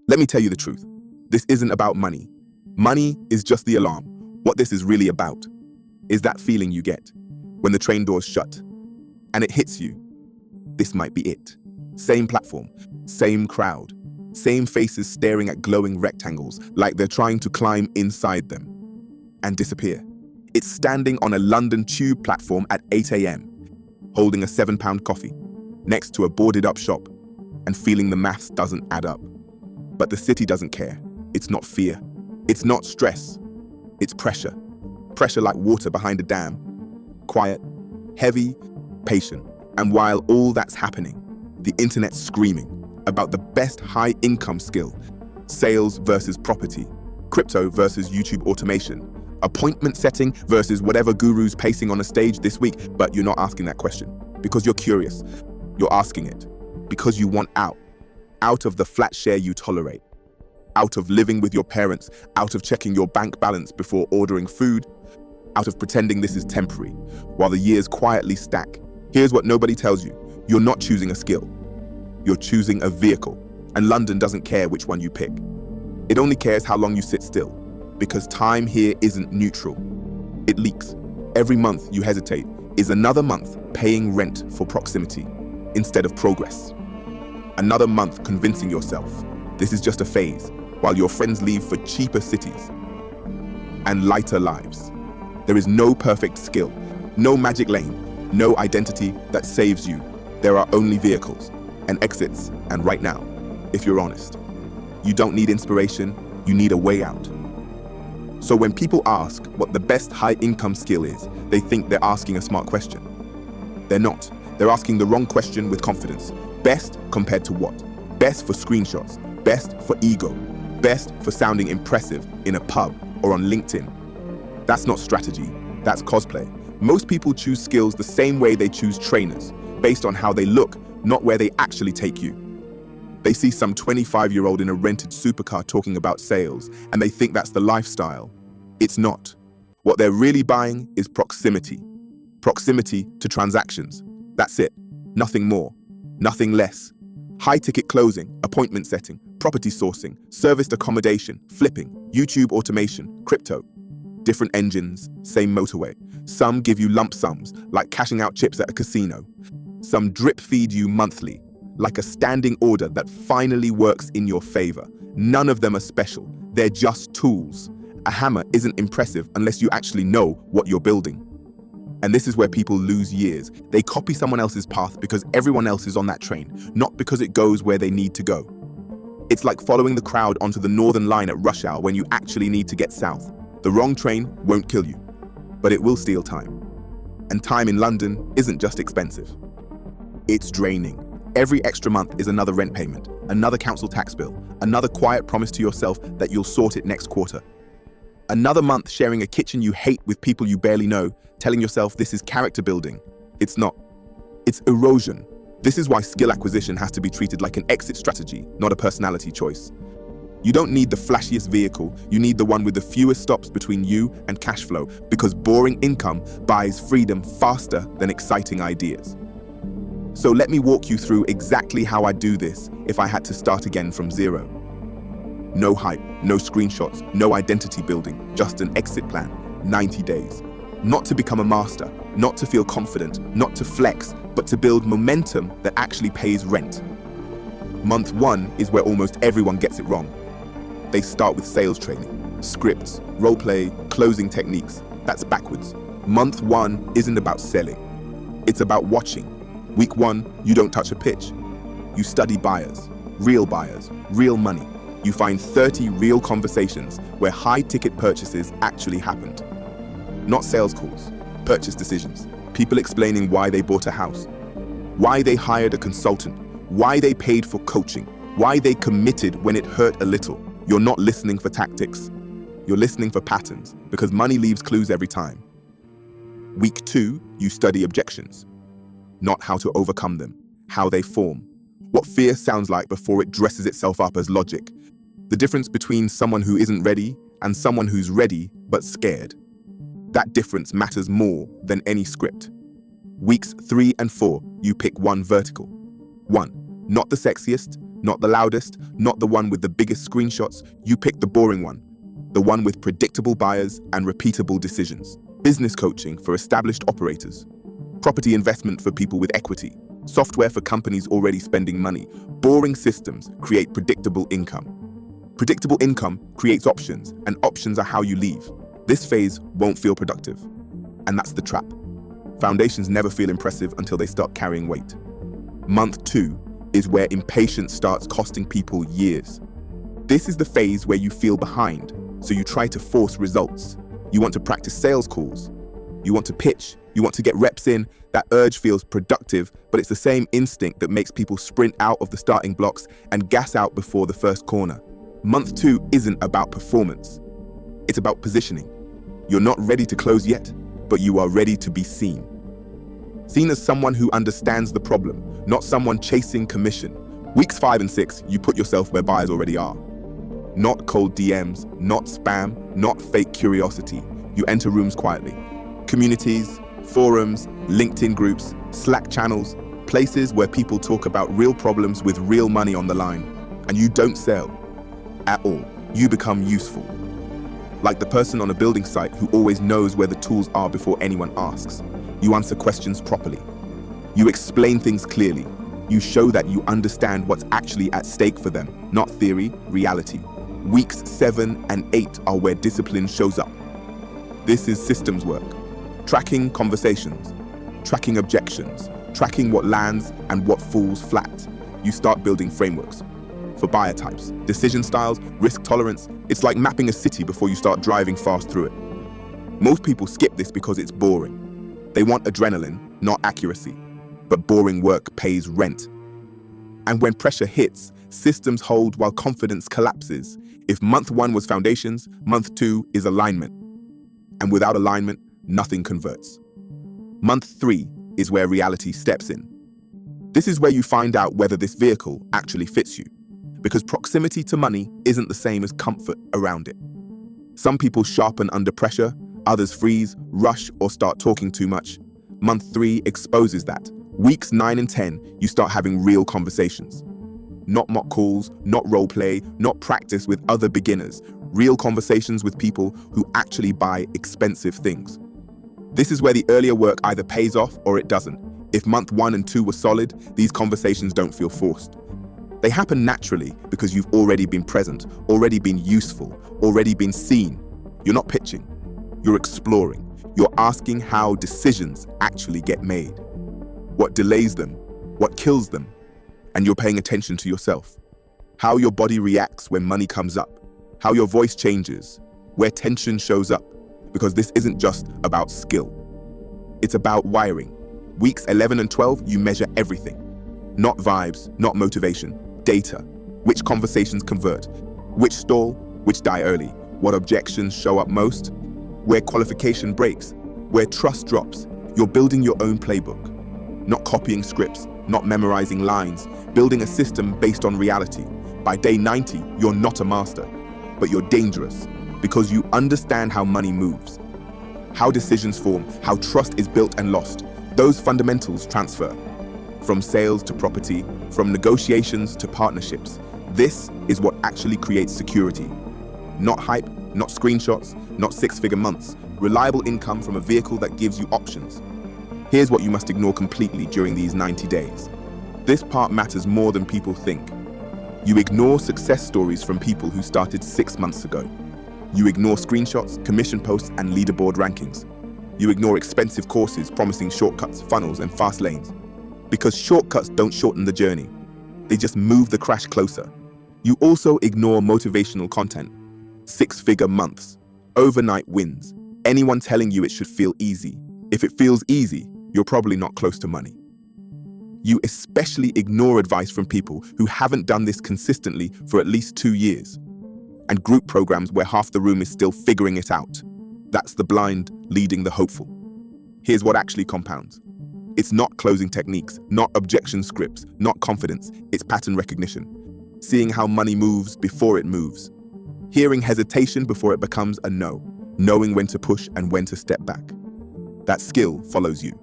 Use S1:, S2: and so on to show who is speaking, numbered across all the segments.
S1: Let me tell you the truth. This isn't about money. Money is just the alarm. What this is really about is that feeling you get when the train doors shut and it hits you. This might be it. Same platform, same crowd, same faces staring at glowing rectangles like they're trying to climb inside them and disappear. It's standing on a London tube platform at 8 a.m, holding a £7 coffee next to a boarded up shop and feeling the maths doesn't add up. But the city doesn't care. It's not fear. It's not stress. It's pressure. Pressure like water behind a dam. Quiet, heavy, patient. And while all that's happening, the internet's screaming about the best high income skill, sales versus property, crypto versus YouTube automation, appointment setting versus whatever guru's pacing on a stage this week. But you're not asking that question because you're curious. You're asking it because you want out of the flat share you tolerate, out of living with your parents, out of checking your bank balance before ordering food, out of pretending this is temporary while the years quietly stack. Here's what nobody tells you. You're not choosing a skill. You're choosing a vehicle. And London doesn't care which one you pick. It only cares how long you sit still, because time here isn't neutral. It leaks. Every month you hesitate is another month paying rent for proximity instead of progress. Another month convincing yourself this is just a phase while your friends leave for cheaper cities and lighter lives. There is no perfect skill, no magic lane, no identity that saves you. There are only vehicles and exits, and right now, if you're honest, you don't need inspiration, you need a way out. So when people ask what the best high-income skill is, they think they're asking a smart question. They're not. They're asking the wrong question with confidence. Best compared to what? Best for screenshots, best for ego, best for sounding impressive in a pub or on LinkedIn. That's not strategy, that's cosplay. Most people choose skills the same way they choose trainers, based on how they look, not where they actually take you. They see some 25-year-old in a rented supercar talking about sales, and they think that's the lifestyle. It's not. What they're really buying is proximity. Proximity to transactions. That's it. Nothing more. Nothing less. High-ticket closing, appointment setting, property sourcing, serviced accommodation, flipping, YouTube automation, crypto. Different engines, same motorway. Some give you lump sums, like cashing out chips at a casino. Some drip feed you monthly, like a standing order that finally works in your favor. None of them are special. They're just tools. A hammer isn't impressive unless you actually know what you're building. And this is where people lose years. They copy someone else's path because everyone else is on that train, not because it goes where they need to go. It's like following the crowd onto the Northern Line at rush hour when you actually need to get south. The wrong train won't kill you, but it will steal time. And time in London isn't just expensive. It's draining. Every extra month is another rent payment, another council tax bill, another quiet promise to yourself that you'll sort it next quarter. Another month sharing a kitchen you hate with people you barely know, telling yourself this is character building. It's not. It's erosion. This is why skill acquisition has to be treated like an exit strategy, not a personality choice. You don't need the flashiest vehicle, you need the one with the fewest stops between you and cash flow, because boring income buys freedom faster than exciting ideas. So let me walk you through exactly how I do this if I had to start again from zero. No hype, no screenshots, no identity building, just an exit plan, 90 days. Not to become a master, not to feel confident, not to flex, but to build momentum that actually pays rent. Month 1 is where almost everyone gets it wrong. They start with sales training, scripts, roleplay, closing techniques. That's backwards. Month 1 isn't about selling. It's about watching. Week 1, you don't touch a pitch. You study buyers, real money. You find 30 real conversations where high-ticket purchases actually happened. Not sales calls, purchase decisions. People explaining why they bought a house, why they hired a consultant, why they paid for coaching, why they committed when it hurt a little. You're not listening for tactics. You're listening for patterns, because money leaves clues every time. Week 2, you study objections. Not how to overcome them, how they form. What fear sounds like before it dresses itself up as logic. The difference between someone who isn't ready and someone who's ready but scared. That difference matters more than any script. Weeks 3 and 4, you pick one vertical. 1, not the sexiest, Not the loudest, not the one with the biggest screenshots. You pick the boring one, the one with predictable buyers and repeatable decisions. Business coaching for established operators. Property investment for people with equity. Software for companies already spending money. Boring systems create predictable income. Predictable income creates options, and options are how you leave. This phase won't feel productive. And that's the trap. Foundations never feel impressive until they start carrying weight. Month 2 is where impatience starts costing people years. This is the phase where you feel behind, so you try to force results. You want to practice sales calls. You want to pitch. You want to get reps in. That urge feels productive, but it's the same instinct that makes people sprint out of the starting blocks and gas out before the first corner. Month 2 isn't about performance. It's about positioning. You're not ready to close yet, but you are ready to be seen. Seen as someone who understands the problem, not someone chasing commission. Weeks 5 and 6, you put yourself where buyers already are. Not cold DMs, not spam, not fake curiosity. You enter rooms quietly. Communities, forums, LinkedIn groups, Slack channels, places where people talk about real problems with real money on the line. And you don't sell at all. You become useful. Like the person on a building site who always knows where the tools are before anyone asks. You answer questions properly. You explain things clearly. You show that you understand what's actually at stake for them, not theory, reality. Weeks 7 and 8 are where discipline shows up. This is systems work. Tracking conversations, tracking objections, tracking what lands and what falls flat. You start building frameworks for buyer types, decision styles, risk tolerance. It's like mapping a city before you start driving fast through it. Most people skip this because it's boring. They want adrenaline, not accuracy. But boring work pays rent. And when pressure hits, systems hold while confidence collapses. If month 1 was foundations, month 2 is alignment. And without alignment, nothing converts. Month 3 is where reality steps in. This is where you find out whether this vehicle actually fits you. Because proximity to money isn't the same as comfort around it. Some people sharpen under pressure, others freeze, rush, or start talking too much. Month 3 exposes that. Weeks 9 and 10, you start having real conversations. Not mock calls, not role play, not practice with other beginners. Real conversations with people who actually buy expensive things. This is where the earlier work either pays off or it doesn't. If month 1 and 2 were solid, these conversations don't feel forced. They happen naturally because you've already been present, already been useful, already been seen. You're not pitching, you're exploring. You're asking how decisions actually get made. What delays them, what kills them, and you're paying attention to yourself. How your body reacts when money comes up, how your voice changes, where tension shows up, because this isn't just about skill. It's about wiring. Weeks 11 and 12, you measure everything. Not vibes, not motivation, data. Which conversations convert, which stall, which die early, what objections show up most, where qualification breaks, where trust drops. You're building your own playbook. Not copying scripts, not memorizing lines, building a system based on reality. By day 90, you're not a master, but you're dangerous because you understand how money moves, how decisions form, how trust is built and lost. Those fundamentals transfer from sales to property, from negotiations to partnerships. This is what actually creates security. Not hype, not screenshots, not 6-figure months. Reliable income from a vehicle that gives you options. Here's what you must ignore completely during these 90 days. This part matters more than people think. You ignore success stories from people who started 6 months ago. You ignore screenshots, commission posts, and leaderboard rankings. You ignore expensive courses promising shortcuts, funnels, and fast lanes. Because shortcuts don't shorten the journey. They just move the crash closer. You also ignore motivational content. 6-figure months, overnight wins. Anyone telling you it should feel easy. If it feels easy, you're probably not close to money. You especially ignore advice from people who haven't done this consistently for at least 2 years. And group programs where half the room is still figuring it out. That's the blind leading the hopeful. Here's what actually compounds. It's not closing techniques, not objection scripts, not confidence. It's pattern recognition. Seeing how money moves before it moves. Hearing hesitation before it becomes a no. Knowing when to push and when to step back. That skill follows you.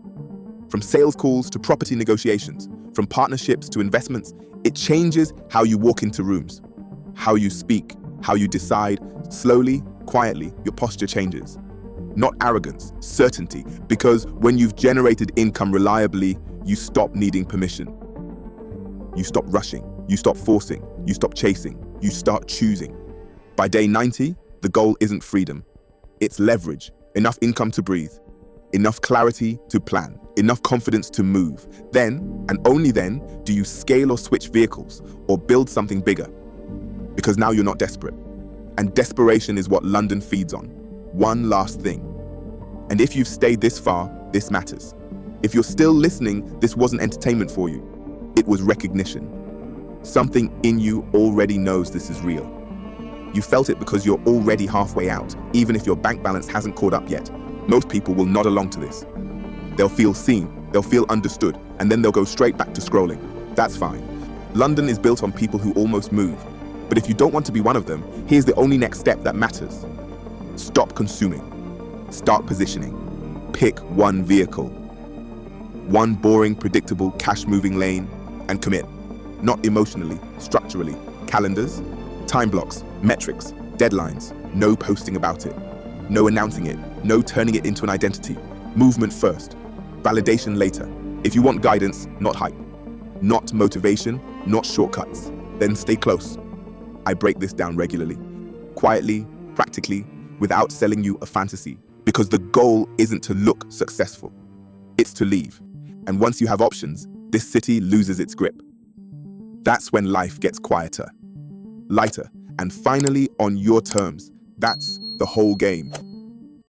S1: From sales calls to property negotiations, From partnerships to investments, it changes how you walk into rooms, how you speak, how you decide. Slowly, quietly, your posture changes. Not arrogance, certainty, because when you've generated income reliably, you stop needing permission. You stop rushing, you stop forcing, you stop chasing, you start choosing. By day 90, the goal isn't freedom. It's leverage, enough income to breathe, enough clarity to plan, enough confidence to move. Then, and only then, do you scale or switch vehicles or build something bigger. Because now you're not desperate. And desperation is what London feeds on. One last thing. And if you've stayed this far, this matters. If you're still listening, this wasn't entertainment for you. It was recognition. Something in you already knows this is real. You felt it because you're already halfway out, even if your bank balance hasn't caught up yet. Most people will nod along to this. They'll feel seen, they'll feel understood, and then they'll go straight back to scrolling. That's fine. London is built on people who almost move. But if you don't want to be one of them, here's the only next step that matters. Stop consuming. Start positioning. Pick one vehicle. One boring, predictable, cash-moving lane, and commit. Not emotionally, structurally. Calendars, time blocks, metrics, deadlines. No posting about it. No announcing it. No turning it into an identity. Movement first. Validation later. If you want guidance, not hype. Not motivation, not shortcuts. Then stay close. I break this down regularly. Quietly, practically, without selling you a fantasy. Because the goal isn't to look successful. It's to leave. And once you have options, this city loses its grip. That's when life gets quieter, lighter, and finally on your terms. That's the whole game.